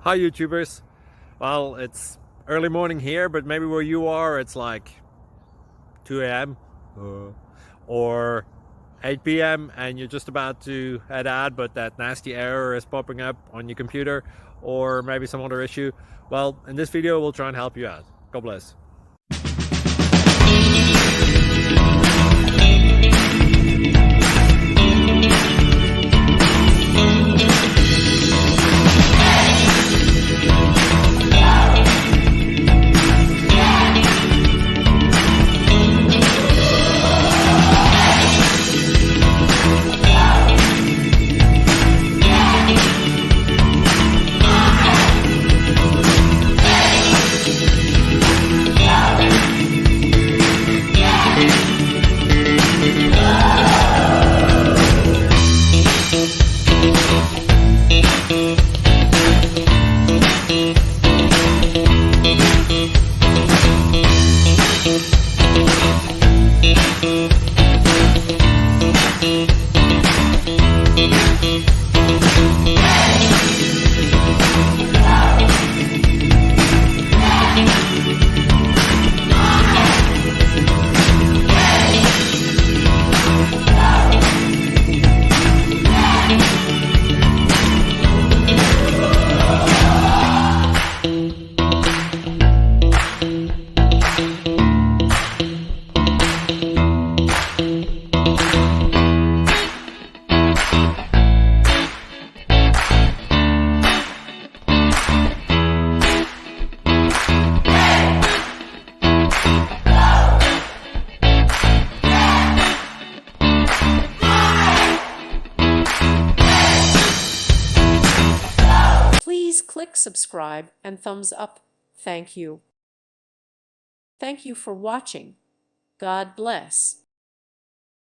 Hi YouTubers. Well, it's early morning here, but maybe where you are it's like 2 a.m. or 8 p.m. and you're just about to head out, but that nasty error is popping up on your computer, or maybe some other issue. Well, in this video we'll try and help you out. God bless. Please click subscribe and thumbs up. Thank you. Thank you for watching. God bless.